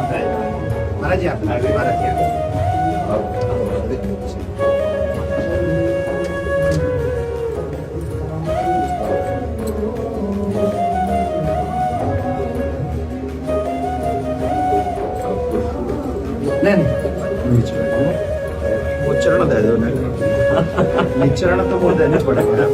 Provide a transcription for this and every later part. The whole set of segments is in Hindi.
महाराज जी आप महाराज जी नहीं वो चरण दे दो नहीं चरण तो वो देने पड़ेगा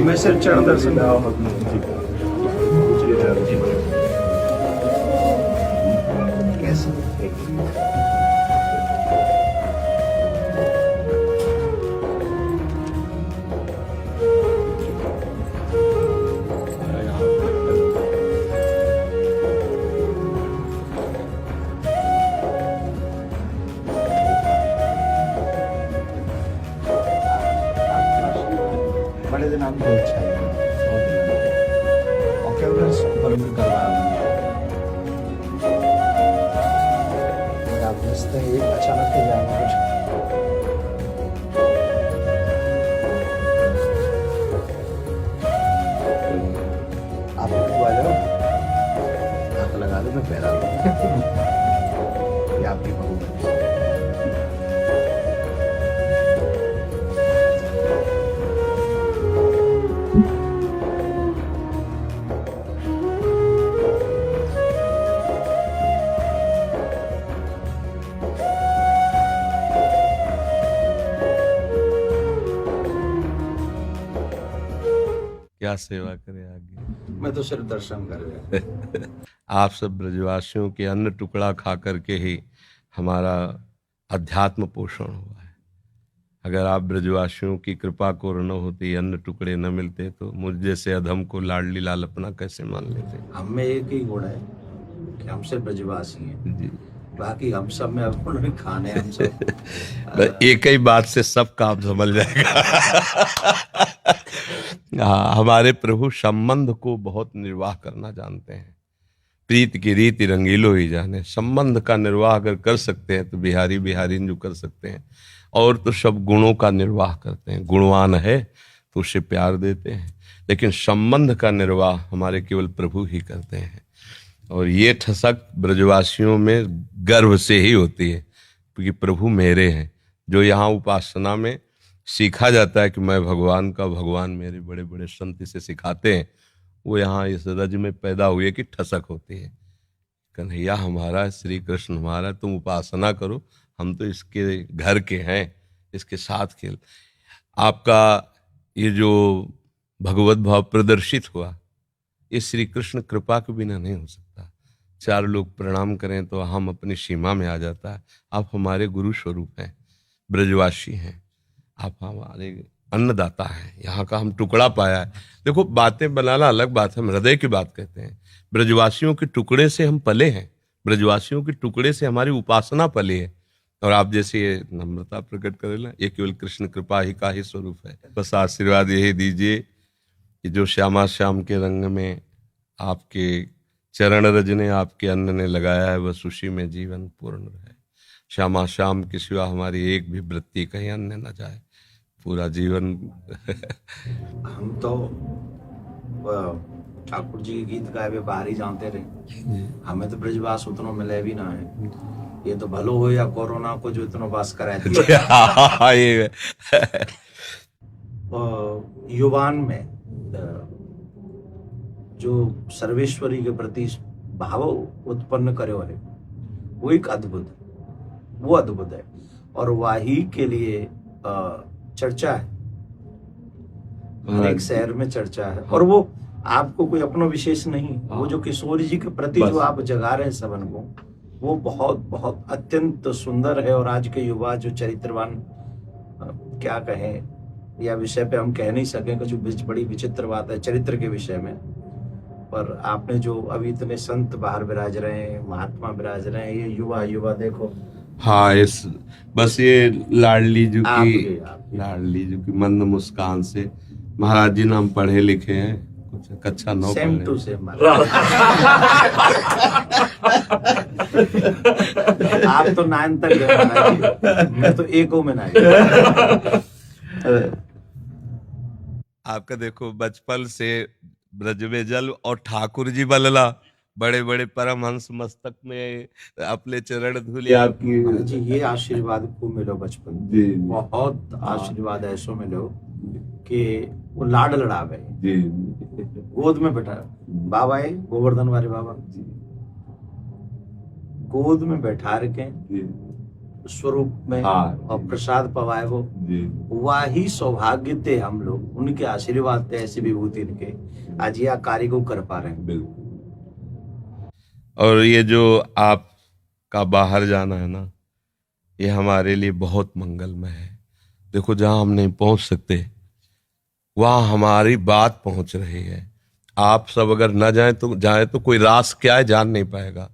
मैं सिर्फ चरण दर्शन कैसे बड़े दिन आपको अच्छा है और क्या परमिट करवाया आप रिश्ते एक अचानक हो जाएगा कुछ आप आ जाओ हाथ लगा दो मैं पैरा ये आपकी बहू है क्या सेवा करे आगे। मैं तो सिर्फ दर्शन कर रहा आप सब ब्रजवासियों के अन्न टुकड़ा खा करके ही हमारा अध्यात्म पोषण हुआ है। अगर आप ब्रजवासियों की कृपा को न होती, अन्न टुकड़े न मिलते तो मुझ जैसे अधम को लाडली लाल अपना कैसे मान लेते। हम में एक ही गुण है कि हम सिर्फ ब्रजवासी हैं जी बाकी हम सब में अपने खाने हम सब एक ही बात से सब काम समझ जाएगा। हमारे प्रभु संबंध को बहुत निर्वाह करना जानते हैं। प्रीत की रीति रंगीलो ही जाने। संबंध का निर्वाह अगर कर सकते हैं तो बिहारी बिहारी जो कर सकते हैं, और तो सब गुणों का निर्वाह करते हैं। गुणवान है तो उसे प्यार देते हैं, लेकिन संबंध का निर्वाह हमारे केवल प्रभु ही करते हैं। और ये ठसक ब्रजवासियों में गर्व से ही होती है, क्योंकि प्रभु मेरे हैं। जो यहाँ उपासना में सीखा जाता है कि मैं भगवान का, भगवान मेरे, बड़े बड़े संत इसे सिखाते हैं, वो यहाँ इस रज में पैदा हुए कि ठसक होती है। कन्हैया हमारा, श्री कृष्ण हमारा, तुम उपासना करो, हम तो इसके घर के हैं, इसके साथ खेल। आपका ये जो भगवत भाव प्रदर्शित हुआ, ये श्री कृष्ण कृपा के बिना नहीं हो सकता। चार लोग प्रणाम करें तो हम अपनी सीमा में आ जाता है। आप हमारे गुरु स्वरूप हैं, ब्रजवासी हैं, आप हमारे अन्नदाता हैं। यहाँ का हम टुकड़ा पाया है। देखो, बातें बनाना अलग बात है, हम हृदय की बात कहते हैं। ब्रजवासियों के टुकड़े से हम पले हैं, ब्रजवासियों के टुकड़े से हमारी उपासना पली है। और आप जैसे ये नम्रता प्रकट करें, ये केवल कृष्ण कृपा ही का ही स्वरूप है। बस आशीर्वाद यही दीजिए कि जो श्यामा श्याम के रंग में आपके चरण रज ने, आपके अन्न ने लगाया है, बस उसी में जीवन पूर्ण रहे। श्यामा श्याम के सिवा हमारी एक भी वृत्ति कहीं अन्य न जाए, पूरा जीवन। हम तो ठाकुर जी के गीत गाए हुए बाहर ही जानते रहे। हमें तो ब्रजवास उतना मिले भी ना है। ये तो भलो हो या कोरोना को जो इतना वास कराए दिया। ये युवान में जो सर्वेश्वरी के प्रति भाव उत्पन्न करे है, वो एक अद्भुत है, वो अद्भुत है। और वही के लिए चर्चा है, हर एक शहर में चर्चा है। और वो आपको कोई अपना विशेष नहीं, वो जो किशोर जी के प्रति जो आप जगा रहे हैं सबन को, वो बहुत बहुत अत्यंत सुंदर है। और आज के युवा जो चरित्रवान, क्या कहें, या विषय पे हम कह नहीं सके, कुछ बड़ी विचित्र बात है चरित्र के विषय में। पर आपने जो अभी इतने संत बाहर विराज रहे हैं, महात्मा विराज रहे हैं, ये युवा युवा देखो। हाँ, इस बस ये लाडली जी की मंद मुस्कान से, महाराज जी नाम पढ़े लिखे हैं, कुछ कक्षा 9 सेम टू सेम। आप तो 9 तक गए, मैं तो 1 में नहीं। आपका देखो, बचपन से ब्रज में जल और ठाकुर जी बलला, बड़े बड़े परमहंस मस्तक में अपने चरण धूले आपकी। महाराज जी ये आशीर्वाद को मिलो बचपन जी बहुत आशीर्वाद ऐसो मिलो कि वो लाड लड़ावे जी गोद में बैठा बाबा है गोवर्धन वाले बाबा गोद में बैठा रखे स्वरूप में और प्रसाद पवाए वो वही सौभाग्य थे हम लोग, उनके आशीर्वाद थे, ऐसी विभूति इनके आज यह कार्य को कर पा रहे हैं। बिल्कुल। और ये जो आपका बाहर जाना है ना, ये हमारे लिए बहुत मंगलमय है। देखो जहां हम नहीं पहुंच सकते वहां हमारी बात पहुंच रही है। आप सब अगर न जाए तो कोई रास क्या है जान नहीं पाएगा।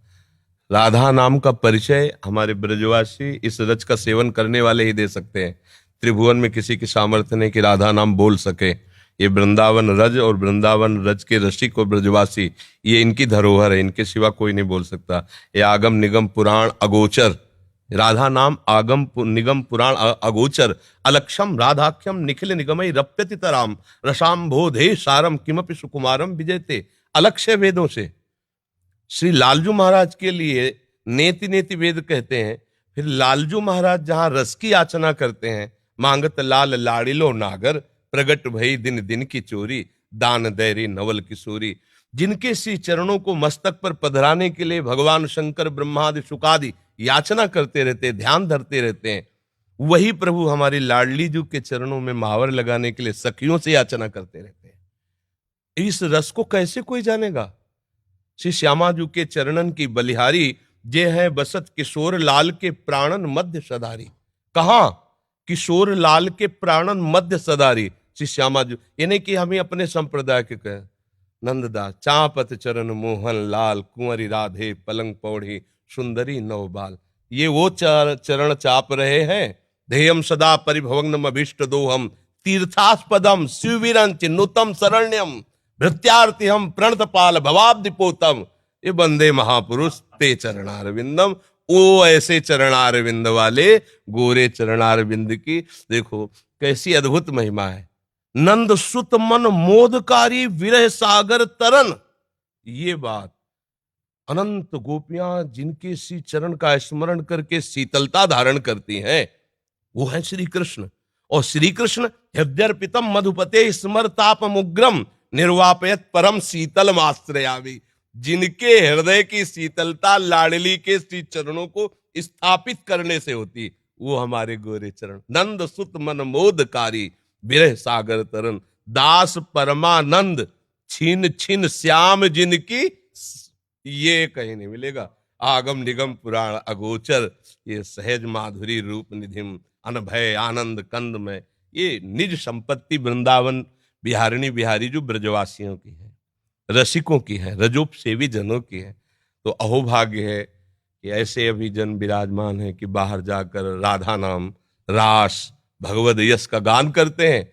राधा नाम का परिचय हमारे ब्रजवासी इस रज का सेवन करने वाले ही दे सकते हैं। त्रिभुवन में किसी की सामर्थ्य नहीं कि राधा नाम बोल सके। ये वृंदावन रज और वृंदावन रज के रसिक और ब्रजवासी, ये इनकी धरोहर है, इनके सिवा कोई नहीं बोल सकता। ये आगम निगम पुराण अगोचर, राधा नाम आगम निगम पुराण अगोचर, अलक्षम राधाख्यम निखिल निगमई रप्यति तराम रसाम्भोधे सारम किमपि सुकुमारम विजयते। अलक्ष्य वेदों से श्री लालजू महाराज के लिए नेति नेति वेद कहते हैं। फिर लालजू महाराज जहां रस की याचना करते हैं, मांगत लाल लाड़िलो नागर प्रगट भई दिन दिन की चोरी दान दैरी नवल किशोरी। जिनके श्री चरणों को मस्तक पर पधराने के लिए भगवान शंकर ब्रह्मादि शुकादि याचना करते रहते, ध्यान धरते रहते हैं, वही प्रभु हमारी लाडली जू के चरणों में महावर लगाने के लिए सखियों से याचना करते रहते हैं। इस रस को कैसे कोई जानेगा? श्री श्यामाजू के चरणन की बलिहारी जे है बसत किशोर लाल के प्राणन मध्य सदारी। कहा? किशोर लाल के प्राणन मध्य सदारी श्री श्यामाजू। ये नहीं कि हमें अपने संप्रदाय के कहे नंददास चापत चरण मोहन लाल कुंवरी राधे पलंग पौड़ी सुंदरी नवबाल। ये वो चरण चाप रहे हैं। ध्येयम सदा परिभवग्नम अभीष्ट दोहम तीर्थास्पदम शिववीरं चिन्नुतम शरण्यम भृत्यार्थी हम प्रणतपाल भवाब्दिपोतम। ये बंदे महापुरुष ते चरणारविंदम। वो ऐसे चरणारविंद वाले गोरे चरणारविंद की देखो कैसी अद्भुत महिमा है। नंद सुत मन मोदकारी विरह सागर तरन। ये बात अनंत गोपियां जिनके श्री चरण का स्मरण करके शीतलता धारण करती हैं, वो है श्री कृष्ण। और श्री कृष्ण हृदयर्पितम मधुपते स्मरतापमुग्रम निर्वापयत परम शीतल आश्रयामि। जिनके हृदय की शीतलता लाडली के श्री चरणों को स्थापित करने से होती, वो हमारे गोरे चरण। नंद सुत मन मोदकारी विरह सागर तरन दास परमानंद छीन छीन श्याम जिनकी। ये कहीं नहीं मिलेगा। आगम निगम पुराण अगोचर ये सहज माधुरी रूप निधिम अनभय आनंद कंद में। ये निज संपत्ति वृंदावन बिहारिणी बिहारी जो ब्रजवासियों की है, रसिकों की है, रजोप सेवी जनों की है। तो अहोभाग्य है कि ऐसे अभी जन विराजमान है कि बाहर जाकर राधा नाम रास भगवद यश का गान करते हैं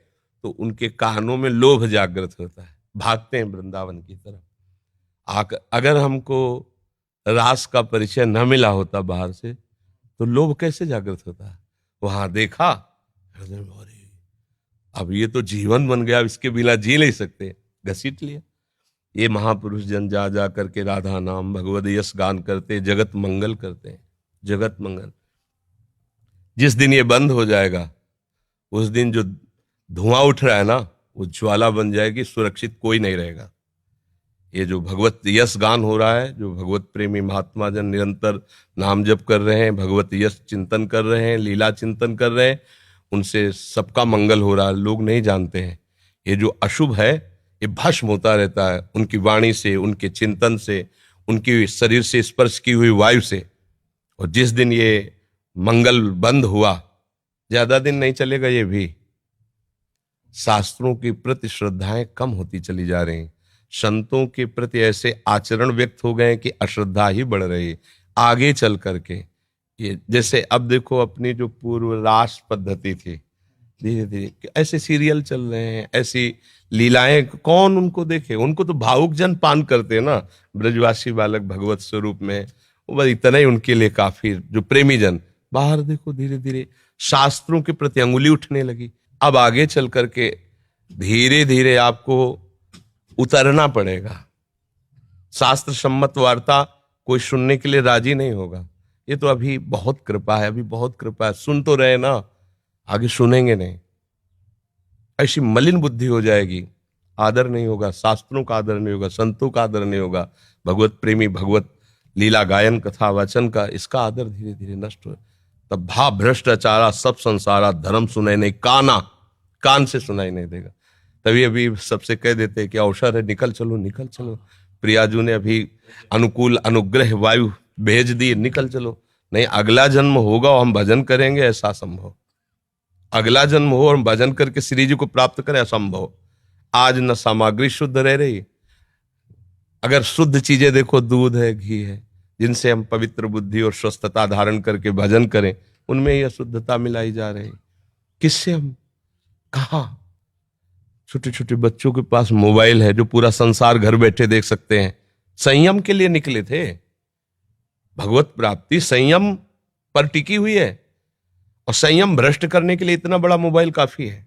तो उनके कानों में लोभ जागृत होता है, भागते हैं वृंदावन की तरफ। अगर हमको रास का परिचय न मिला होता बाहर से तो लोभ कैसे जागृत होता है? वहां देखा अब ये तो जीवन बन गया, इसके बिना जी नहीं सकते, घसीट लिया। ये महापुरुष जन जा जा करके राधा नाम भगवद यश गान करते, जगत मंगल करते हैं, जगत मंगल। जिस दिन ये बंद हो जाएगा उस दिन जो धुआं उठ रहा है ना, वो ज्वाला बन जाएगी, सुरक्षित कोई नहीं रहेगा। ये जो भगवत यश गान हो रहा है, जो भगवत प्रेमी महात्मा जन निरंतर नाम जप कर रहे हैं, भगवत यश चिंतन कर रहे हैं, लीला चिंतन कर रहे हैं, उनसे सबका मंगल हो रहा है। लोग नहीं जानते हैं ये जो अशुभ है ये भस्म होता रहता है उनकी वाणी से, उनके चिंतन से, उनकी शरीर से स्पर्श की हुई वायु से। और जिस दिन ये मंगल बंद हुआ, ज्यादा दिन नहीं चलेगा, ये भी शास्त्रों के प्रति श्रद्धाएं कम होती चली जा रही, संतों के प्रति ऐसे आचरण व्यक्त हो गए कि अश्रद्धा ही बढ़ रही आगे चल करके। ये जैसे अब देखो अपनी जो पूर्व रास पद्धति थी, धीरे धीरे ऐसे सीरियल चल रहे हैं, ऐसी लीलाएं, कौन उनको देखे? उनको तो भावुक जन पान करते हैं ना, ब्रजवासी बालक भगवत स्वरूप में, वो बस इतना ही उनके लिए काफी। जो प्रेमी जन बाहर देखो धीरे धीरे शास्त्रों के प्रति अंगुली उठने लगी। अब आगे चल करके धीरे धीरे आपको उतरना पड़ेगा, शास्त्र सम्मत वार्ता कोई सुनने के लिए राजी नहीं होगा। ये तो अभी बहुत कृपा है, अभी बहुत कृपा है, सुन तो रहे ना, आगे सुनेंगे नहीं। ऐसी मलिन बुद्धि हो जाएगी, आदर नहीं होगा, शास्त्रों का आदर नहीं होगा, संतों का आदर नहीं होगा, भगवत प्रेमी, भगवत लीला गायन कथा वाचन का, इसका आदर धीरे धीरे नष्ट हो। तब भा भ्रष्टाचारा सब संसारा, धर्म सुनाई नहीं, कान से सुनाई नहीं देगा। तभी अभी सबसे कह देते कि अवसर है, निकल चलो निकल चलो। प्रियाजू ने अभी अनुकूल अनुग्रह वायु भेज दी, निकल चलो। नहीं, अगला जन्म होगा और हम भजन करेंगे, ऐसा संभव। अगला जन्म हो और हम भजन करके श्री जी को प्राप्त करें, असंभव। आज न सामग्री शुद्ध रह रही। अगर शुद्ध चीजें देखो, दूध है, घी है, जिनसे हम पवित्र बुद्धि और स्वस्थता धारण करके भजन करें, उनमें यह शुद्धता मिलाई जा रही। किससे हम कहा? छोटे छोटे बच्चों के पास मोबाइल है जो पूरा संसार घर बैठे देख सकते हैं। संयम के लिए निकले थे। भगवत प्राप्ति संयम पर टिकी हुई है, और संयम भ्रष्ट करने के लिए इतना बड़ा मोबाइल काफी है।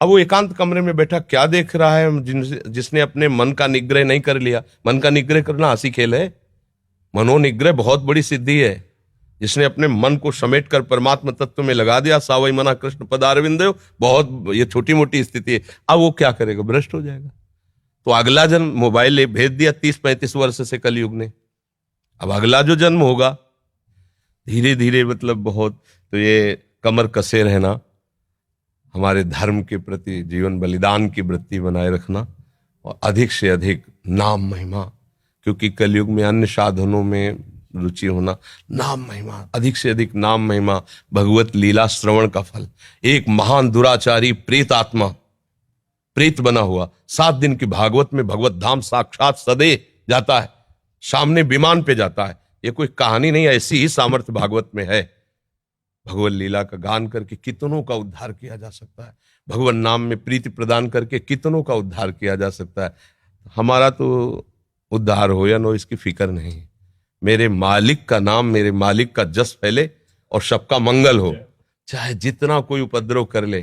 अब वो एकांत कमरे में बैठा क्या देख रहा है? जिसने अपने मन का निग्रह नहीं कर लिया। मन का निग्रह करना हंसी खेल है? मनोनिग्रह बहुत बड़ी सिद्धि है। जिसने अपने मन को समेट कर परमात्मा तत्व में लगा दिया, सावई मना कृष्ण पदारविंद, बहुत ये छोटी मोटी स्थिति है। अब वो क्या करेगा? भ्रष्ट हो जाएगा। तो अगला जन्म मोबाइल भेज दिया 30-35 वर्ष से कलयुग ने। अब अगला जो जन्म होगा धीरे धीरे, मतलब बहुत, तो ये कमर कसे रहना, हमारे धर्म के प्रति जीवन बलिदान की वृत्ति बनाए रखना, और अधिक से अधिक नाम महिमा, क्योंकि कलयुग में अन्य साधनों में रुचि होना, नाम महिमा, अधिक से अधिक नाम महिमा, भगवत लीला श्रवण का फल। एक महान दुराचारी प्रेत आत्मा, प्रेत बना हुआ, 7 दिन की भागवत में भगवत धाम साक्षात सदे जाता है, सामने विमान पे जाता है। ये कोई कहानी नहीं है, ऐसी ही सामर्थ्य भागवत में है। भगवत लीला का गान करके कितनों का उद्धार किया जा सकता है। भगवान नाम में प्रीति प्रदान करके कितनों का उद्धार किया जा सकता है। हमारा तो उद्धार हो या नो, इसकी फिक्र नहीं। मेरे मालिक का नाम, मेरे मालिक का जस फैले और सबका मंगल हो। चाहे जितना कोई उपद्रव कर ले,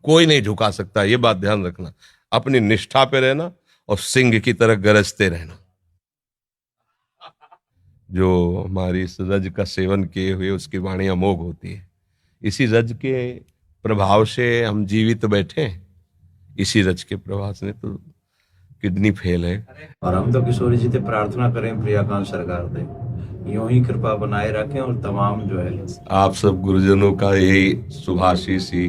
कोई नहीं झुका सकता। ये बात ध्यान रखना। अपनी निष्ठा पे रहना और सिंह की तरह गरजते रहना। जो हमारी इस रज का सेवन किए हुए, उसकी वाणी अमोघ होती है। इसी रज के प्रभाव से हम जीवित बैठे हैं। इसी रज के प्रभाव से तो किडनी फेल है। और हम तो किशोरी जी से प्रार्थना करें, प्रियाकांत सरकार से यूं ही कृपा बनाए रखें, और तमाम जो है आप सब गुरुजनों का यही शुभाशीष ही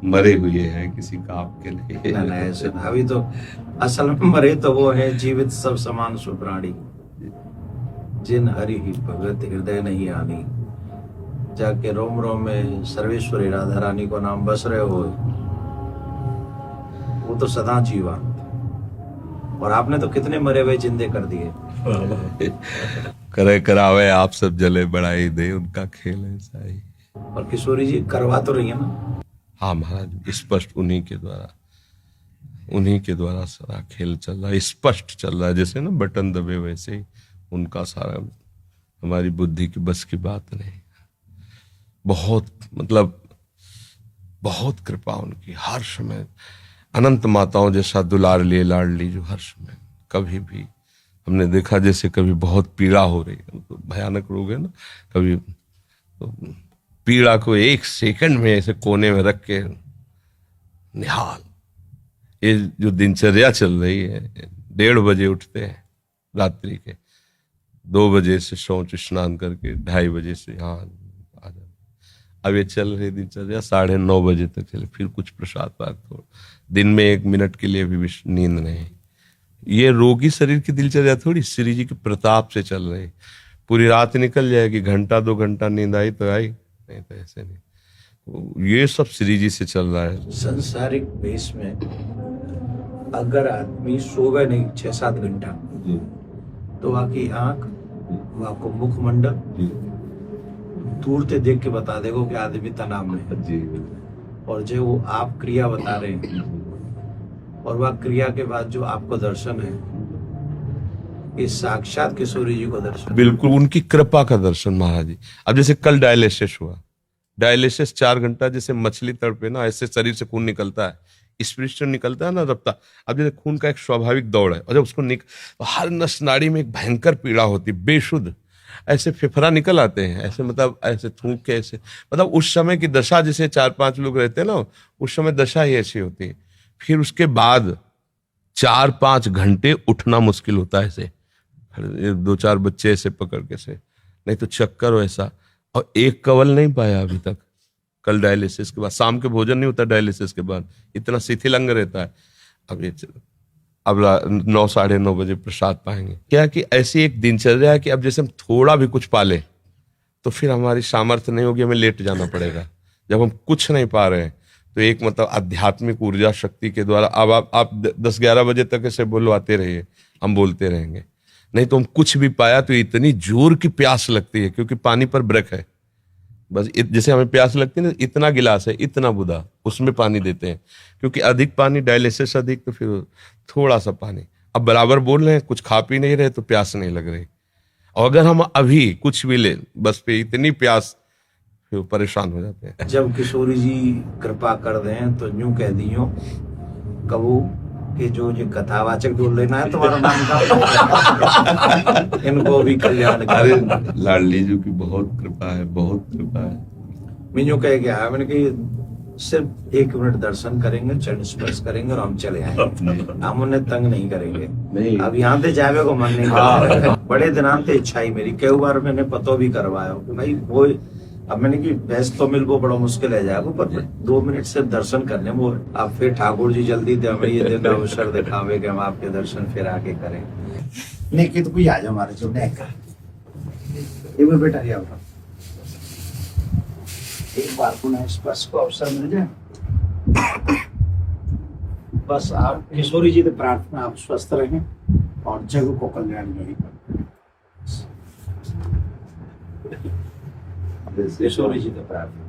मरे हुए हैं किसी का आपके लिए। नहीं ऐसे अभी तो असल में मरे तो वो है जीवित सब समान सुप्राणी, जिन हरि ही भगत हृदय नहीं आनी। जाके रोम रोम में सर्वेश्वरी राधा रानी को नाम बस रहे हो, वो तो सदा जीवन। और आपने तो कितने मरे हुए जिंदे कर दिए। करे करावे आप सब जले बढ़ाई दे, उनका खेल ऐसा ही। और किशोरी जी करवा तो रही है ना? हाँ महाराज, स्पष्ट उन्हीं के द्वारा सारा खेल चल रहा है, स्पष्ट चल रहा है। जैसे ना बटन दबे, वैसे ही उनका सारा, हमारी बुद्धि की बस की बात नहीं। बहुत, मतलब बहुत कृपा उनकी, हर समय अनंत माताओं जैसा दुलार लिए लाडली, जो हर समय कभी भी हमने देखा, जैसे कभी बहुत पीड़ा हो रही है, तो भयानक रोग है ना, कभी तो पीड़ा को 1 सेकंड में ऐसे कोने में रख के निहाल। ये जो दिनचर्या चल रही है, 1:30 बजे उठते हैं रात्रि के, 2 बजे से शौच स्नान करके 2:30 बजे से यहाँ आ जाते। अब ये चल रही दिनचर्या 9:30 बजे तक चले, फिर कुछ प्रसाद पाक, तो दिन में 1 मिनट के लिए भी नींद नहीं। ये रोगी शरीर की दिनचर्या थोड़ी श्री जी के प्रताप से चल रही। पूरी रात निकल जाएगी, 1-2 घंटा नींद आई तो आई, नहीं तो ऐसे नहीं। ये सब श्री जी से चल रहा है। संसारिक बेस में अगर आदमी सोवे नहीं 6-7 घंटा, तो आपकी आंख, आपको मुखमंडल दूर से देख के बता देगा कि आदमी तनाव में है जी। और जो वो आप क्रिया बता रहे हैं, और वह क्रिया के बाद जो आपको दर्शन है, ये साक्षात किशोरी जी को दर्शन, बिल्कुल उनकी कृपा का दर्शन महाराज जी। अब जैसे कल डायलिसिस हुआ, डायलिसिस 4 घंटा, जैसे मछली तड़पे ना, ऐसे शरीर से खून निकलता है। स्पिरिट से निकलता है ना रफ्ता, अब जैसे खून का एक स्वाभाविक दौड़ है, और जब उसको तो हर नस नाड़ी में एक भयंकर पीड़ा होती है, बेशुद्ध ऐसे फेफड़ा निकल आते हैं, ऐसे मतलब ऐसे थूक के ऐसे, मतलब उस समय की दशा, जैसे 4-5 लोग रहते हैं ना, उस समय दशा ही ऐसी होती है। फिर उसके बाद 4-5 घंटे उठना मुश्किल होता है, ऐसे 2-4 बच्चे ऐसे पकड़ के से, नहीं तो चक्कर वैसा, और एक कवल नहीं पाया अभी तक। कल डायलिसिस के बाद शाम के भोजन नहीं होता, डायलिसिस के बाद इतना शिथिल अंग रहता है। अब 9-9:30 बजे प्रसाद पाएंगे। क्या कि ऐसी एक दिनचर्या है कि अब जैसे हम थोड़ा भी कुछ पाले तो फिर हमारी सामर्थ्य नहीं होगी, हमें लेट जाना पड़ेगा। जब हम कुछ नहीं पा रहे हैं तो एक मतलब आध्यात्मिक ऊर्जा शक्ति के द्वारा अब आप 10-11 बजे तक ऐसे बुलवाते रहिए, हम बोलते रहेंगे। नहीं तो हम कुछ भी पाया तो इतनी जोर की प्यास लगती है, क्योंकि पानी पर ब्रेक है। बस जैसे हमें प्यास लगती है ना, इतना गिलास है, इतना बुदा, उसमें पानी देते हैं, क्योंकि अधिक पानी, डायलिसिस अधिक, तो फिर थोड़ा सा पानी। अब बराबर बोल रहे हैं, कुछ खा पी नहीं रहे तो प्यास नहीं लग रही, और अगर हम अभी कुछ भी ले बस पे इतनी प्यास, फिर परेशान हो जाते हैं। जब किशोरी जी कृपा कर दें तो यूं कह दियो कबू कि जो ये कथावाचक ढूंढ लेना है तुम्हारा नाम का, इनको भी कल्याण अरे कर। लाडली जी की बहुत कृपा है, बहुत कृपा है। मैं यूं कह गया, मैंने कही सिर्फ 1 मिनट दर्शन करेंगे, चरण स्पर्श करेंगे और हम चले आएंगे, हम उन्हें तंग नहीं करेंगे। अब यहाँ से जावे को मन नहीं कर रहा। बड़े दिनांत इच्छा ही मेरी, कई बार मैंने पतो भी करवाया कि भाई वो, अब मैंने कि भैंस तो मिल वो बड़ा मुश्किल है जाएगा, पर 2 मिनट सिर्फ दर्शन करने वो। अब फिर ठाकुर जी जल्दी दे हमें ये दिन अवसर दिखावे कि हम आपके दर्शन फिर आके करें। नहीं कि तो कोई आ जाओ हमारे जो का एक बार बेटा आओ, एक बार पुनः स्पर्श को अवसर मिल जाए। बस आप किशोरी जी से प्रार्थना, आप स्वस्थ रहें और जग को कल्याण करें। किशोरी जी से प्रार्थना।